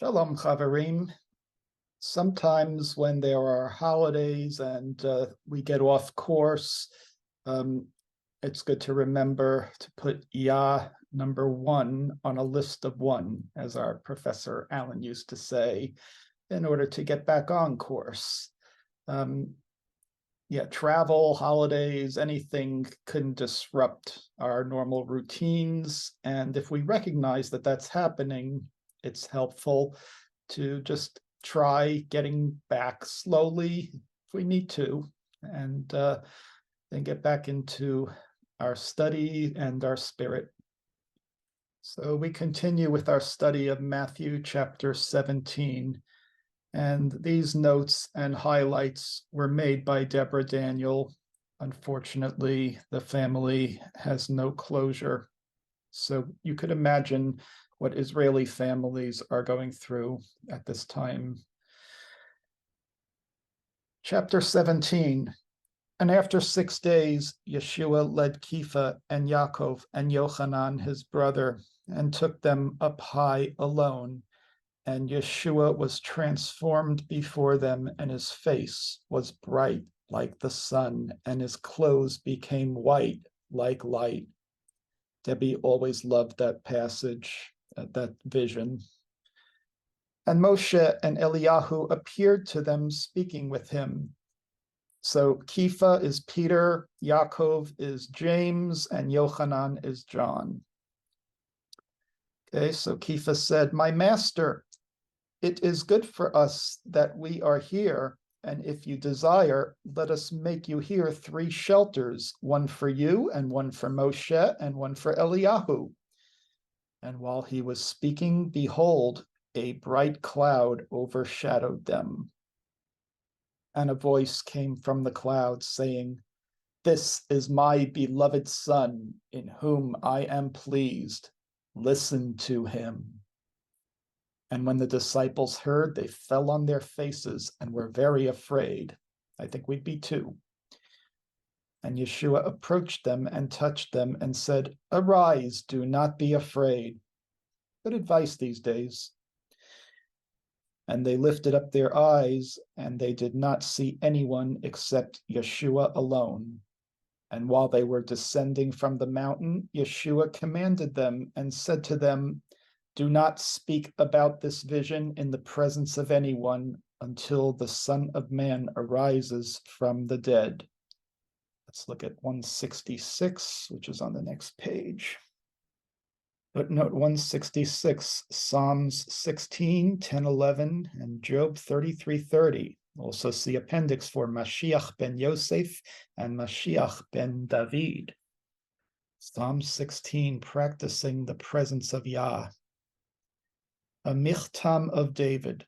Shalom, Chaverim. Sometimes when there are holidays and we get off course, um, it's good to remember to put Yah number one on a list of one, as our Professor Allen used to say, in order to get back on course. Travel, holidays, anything can disrupt our normal routines. And if we recognize that that's happening, it's helpful to just try getting back slowly if we need to, and then get back into our study and our spirit. So we continue with our study of Matthew chapter 17. And these notes and highlights were made by Deborah Daniel. Unfortunately, the family has no closure. So you could imagine what Israeli families are going through at this time. Chapter 17. And after 6 days, Yeshua led Kepha and Yaakov and Yochanan, his brother, and took them up high alone. And Yeshua was transformed before them, and his face was bright like the sun, and his clothes became white like light. Debbie always loved that passage, that vision. And Moshe and Eliyahu appeared to them, speaking with him. So Kepha is Peter, Yaakov is James, and Yochanan is John. Okay, so Kepha said, "My master, it is good for us that we are here, and if you desire, let us make you here 3 shelters, one for you, and one for Moshe, and one for Eliyahu." And while he was speaking, behold, a bright cloud overshadowed them. And a voice came from the cloud saying, "This is my beloved Son, in whom I am pleased. Listen to him." And when the disciples heard, they fell on their faces and were very afraid. I think we'd be too. And Yeshua approached them and touched them and said, "Arise, do not be afraid." Good advice these days. And they lifted up their eyes, and they did not see anyone except Yeshua alone. And while they were descending from the mountain, Yeshua commanded them and said to them, "Do not speak about this vision in the presence of anyone until the Son of Man arises from the dead." Let's look at 166, which is on the next page. Footnote 166, Psalms 16, 10, 11, and Job 33:30. Also see appendix for Mashiach ben Yosef and Mashiach ben David. Psalm 16, practicing the presence of Yah. A michtam of David.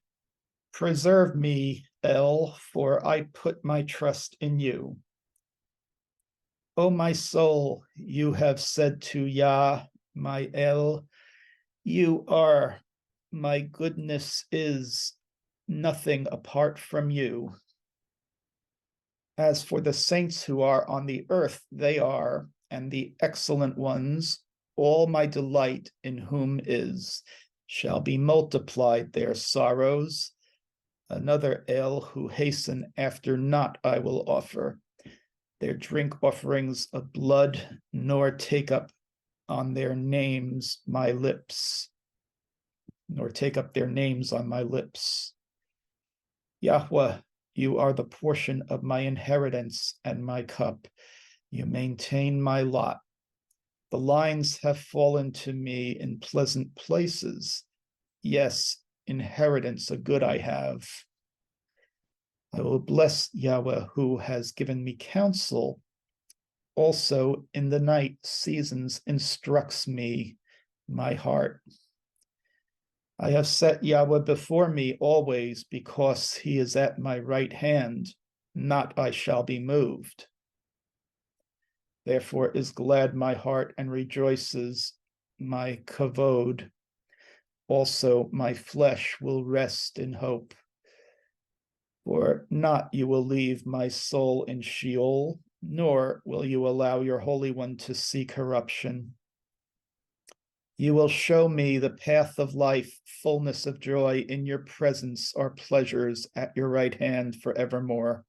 Preserve me, El, for I put my trust in you. O my soul, you have said to Yah, my El, you are, my goodness is, nothing apart from you. As for the saints who are on the earth, they are, and the excellent ones, all my delight in whom is, shall be multiplied their sorrows. Another El who hasten after not I will offer. Their drink offerings of blood, nor take up on their names my lips, nor take up their names on my lips. Yahweh, you are the portion of my inheritance and my cup. You maintain my lot. The lines have fallen to me in pleasant places. Yes, inheritance, a good I have. I will bless Yahweh who has given me counsel. Also in the night seasons instructs me my heart. I have set Yahweh before me always, because he is at my right hand, not I shall be moved. Therefore is glad my heart and rejoices my kavod. Also my flesh will rest in hope. For not you will leave my soul in Sheol, nor will you allow your Holy One to see corruption. You will show me the path of life, fullness of joy. In your presence are pleasures at your right hand forevermore.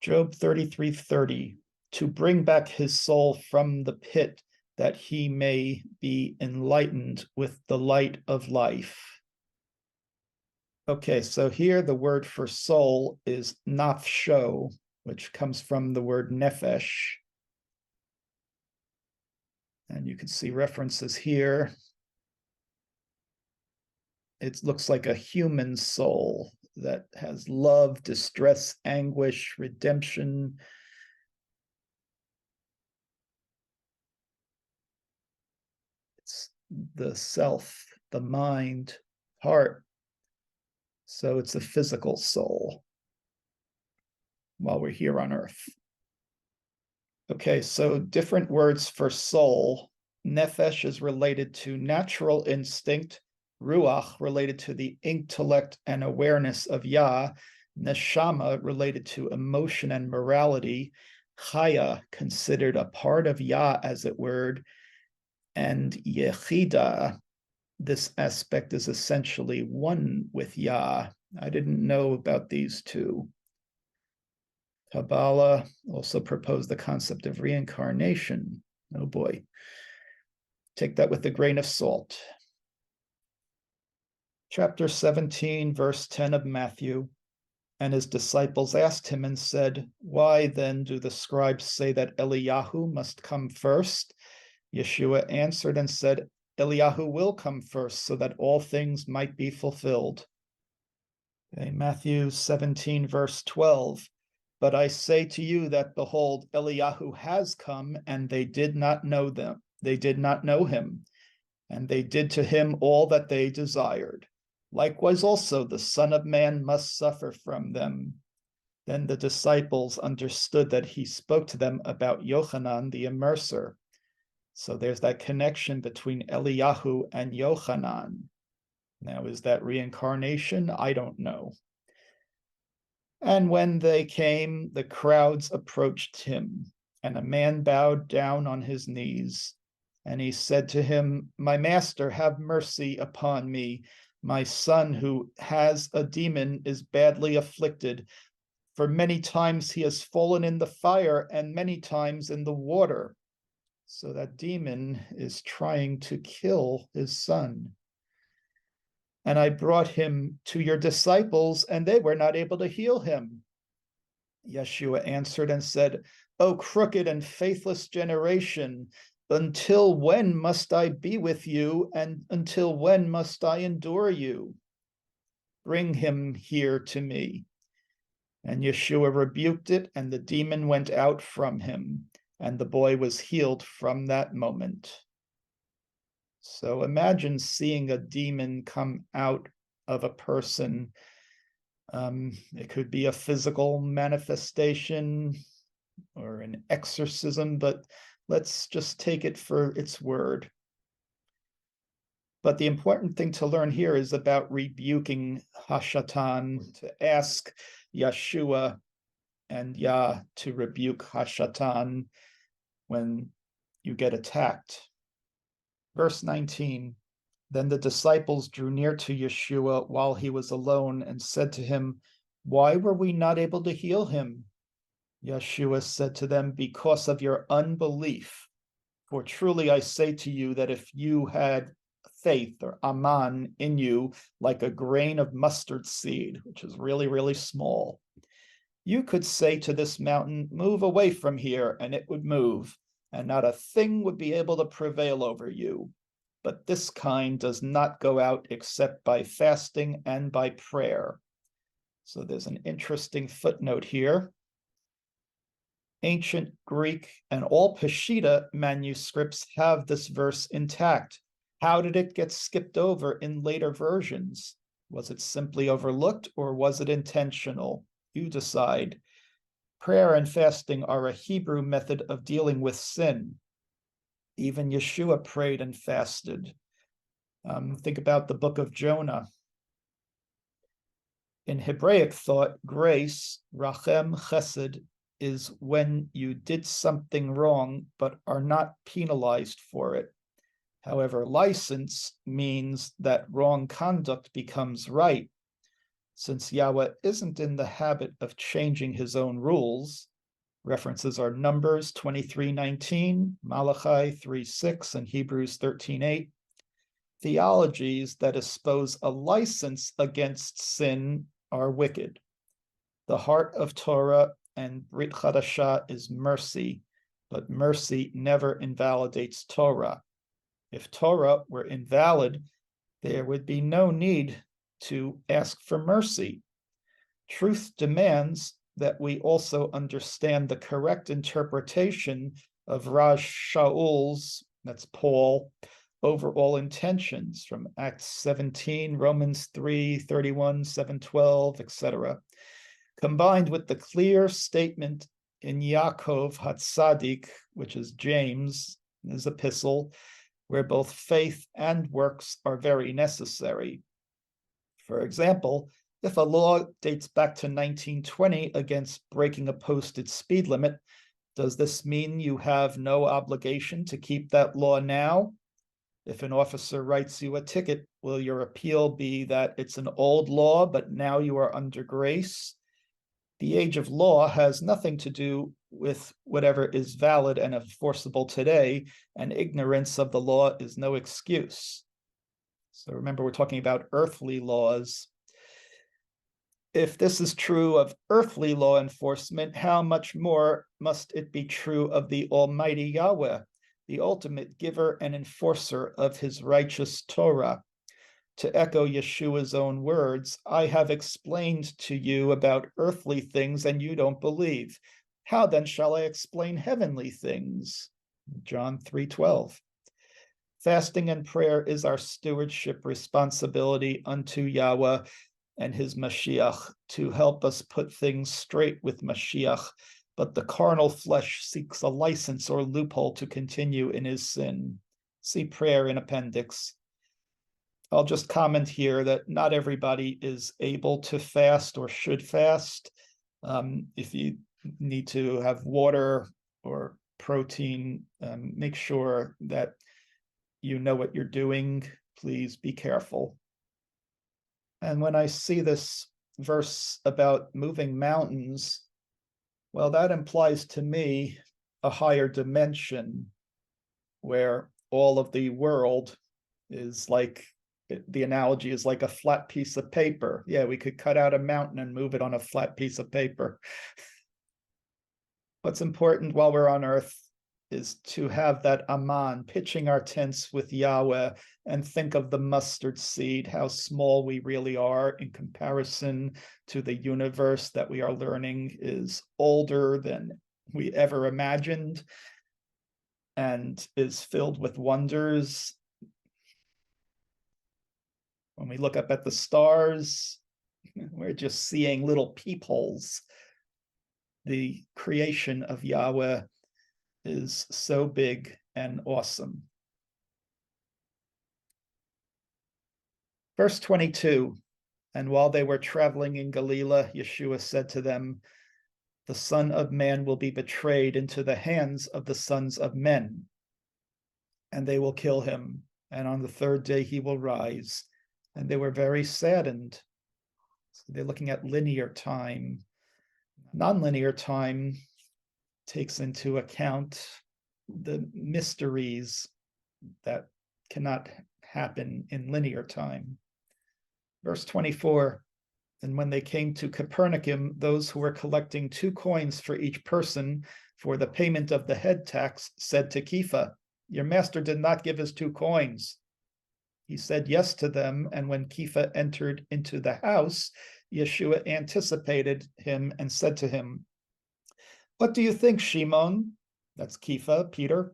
Job 33:30, to bring back his soul from the pit, that he may be enlightened with the light of life. Okay, so here the word for soul is nafsho, which comes from the word nefesh. And you can see references here. It looks like a human soul that has love, distress, anguish, redemption. It's the self, the mind, heart. So it's a physical soul while we're here on earth. Okay, so different words for soul. Nefesh is related to natural instinct, ruach related to the intellect and awareness of Yah, neshama related to emotion and morality, chaya considered a part of Yah, as it were, and yechida, this aspect is essentially one with Yah. I didn't know about these two. Kabbalah also proposed the concept of reincarnation. Oh boy. Take that with a grain of salt. Chapter 17, verse 10 of Matthew. And his disciples asked him and said, why then do the scribes say that Eliyahu must come first? Yeshua answered and said, Eliyahu will come first so that all things might be fulfilled. Okay, Matthew 17, verse 12. But I say to you that, behold, Eliyahu has come, and they did not know them. They did not know him, and they did to him all that they desired. Likewise also the Son of Man must suffer from them. Then the disciples understood that he spoke to them about Yochanan the Immerser. So there's that connection between Eliyahu and Yochanan. Now, is that reincarnation? I don't know. And when they came, the crowds approached him, and a man bowed down on his knees. And he said to him, my master, have mercy upon me. My son, who has a demon, is badly afflicted. For many times he has fallen in the fire, and many times in the water. So that demon is trying to kill his son. And I brought him to your disciples, and they were not able to heal him. Yeshua answered and said, O crooked and faithless generation, until when must I be with you, and until when must I endure you? Bring him here to me. And Yeshua rebuked it, and the demon went out from him, and the boy was healed from that moment. So imagine seeing a demon come out of a person. It could be a physical manifestation or an exorcism, but let's just take it for its word. But the important thing to learn here is about rebuking Hashatan, to ask Yeshua and Yah to rebuke Hashatan when you get attacked. Verse 19, then the disciples drew near to Yeshua while he was alone and said to him, why were we not able to heal him? Yeshua said to them, because of your unbelief. For truly I say to you that if you had faith, or aman, in you, like a grain of mustard seed, which is really, really small, you could say to this mountain, move away from here, and it would move, and not a thing would be able to prevail over you. But this kind does not go out except by fasting and by prayer. So there's an interesting footnote here. Ancient Greek and all Peshitta manuscripts have this verse intact. How did it get skipped over in later versions? Was it simply overlooked, or was it intentional? You decide. Prayer and fasting are a Hebrew method of dealing with sin. Even Yeshua prayed and fasted. Think about the book of Jonah. In Hebraic thought, grace, rachem, chesed, is when you did something wrong but are not penalized for it. However, license means that wrong conduct becomes right. Since Yahweh isn't in the habit of changing his own rules, references are Numbers 23:19, Malachi 3:6, and Hebrews 13:8. Theologies that espouse a license against sin are wicked. The heart of Torah and Brit Chadashah is mercy, but mercy never invalidates Torah. If Torah were invalid, there would be no need to ask for mercy. Truth demands that we also understand the correct interpretation of Raj Shaul's, that's Paul, overall intentions from Acts 17, Romans 3:31, 7:12, etc., combined with the clear statement in Yaakov Hatzadik, which is James, his epistle, where both faith and works are very necessary. For example, if a law dates back to 1920 against breaking a posted speed limit, does this mean you have no obligation to keep that law now? If an officer writes you a ticket, will your appeal be that it's an old law, but now you are under grace? The age of law has nothing to do with whatever is valid and enforceable today, and ignorance of the law is no excuse. So remember, we're talking about earthly laws. If this is true of earthly law enforcement, how much more must it be true of the Almighty Yahweh, the ultimate giver and enforcer of his righteous Torah? To echo Yeshua's own words, I have explained to you about earthly things and you don't believe. How then shall I explain heavenly things? John 3:12. Fasting and prayer is our stewardship responsibility unto Yahweh and his Mashiach to help us put things straight with Mashiach, but the carnal flesh seeks a license or loophole to continue in his sin. See prayer in appendix. I'll just comment here that not everybody is able to fast or should fast. If you need to have water or protein, make sure that you know what you're doing. Please be careful. And when I see this verse about moving mountains, well, that implies to me a higher dimension where all of the world is like, the analogy is like a flat piece of paper. Yeah, we could cut out a mountain and move it on a flat piece of paper. What's important while we're on earth is to have that Aman, pitching our tents with Yahweh, and think of the mustard seed, how small we really are in comparison to the universe that we are learning is older than we ever imagined and is filled with wonders. When we look up at the stars, we're just seeing little peepholes. The creation of Yahweh is so big and awesome. Verse 22, and while they were traveling in Galilee, Yeshua said to them, the Son of Man will be betrayed into the hands of the sons of men, and they will kill him, and on the third day he will rise. And they were very saddened. So they're looking at linear time. Nonlinear time takes into account the mysteries that cannot happen in linear time. Verse 24, and when they came to Capernaum, those who were collecting 2 coins for each person for the payment of the head tax said to Kepha, your master did not give us 2 coins. He said yes to them, and when Kepha entered into the house, Yeshua anticipated him and said to him, what do you think, Shimon? That's Kepha, Peter.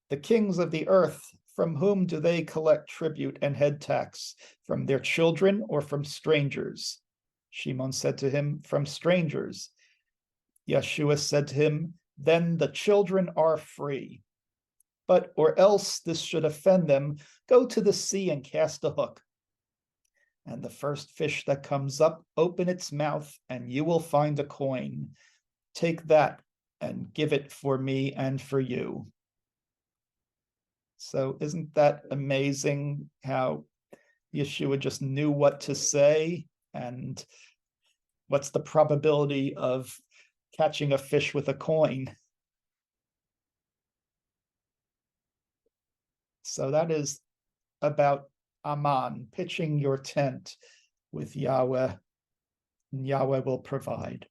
The kings of the earth, from whom do they collect tribute and head tax? From their children or from strangers? Shimon said to him, from strangers. Yeshua said to him, then the children are free. But, or else this should offend them, go to the sea and cast a hook. And the first fish that comes up, open its mouth, and you will find a coin. Take that and give it for me and for you. So isn't that amazing how Yeshua just knew what to say, and what's the probability of catching a fish with a coin? So that is about Aman, pitching your tent with Yahweh, and Yahweh will provide.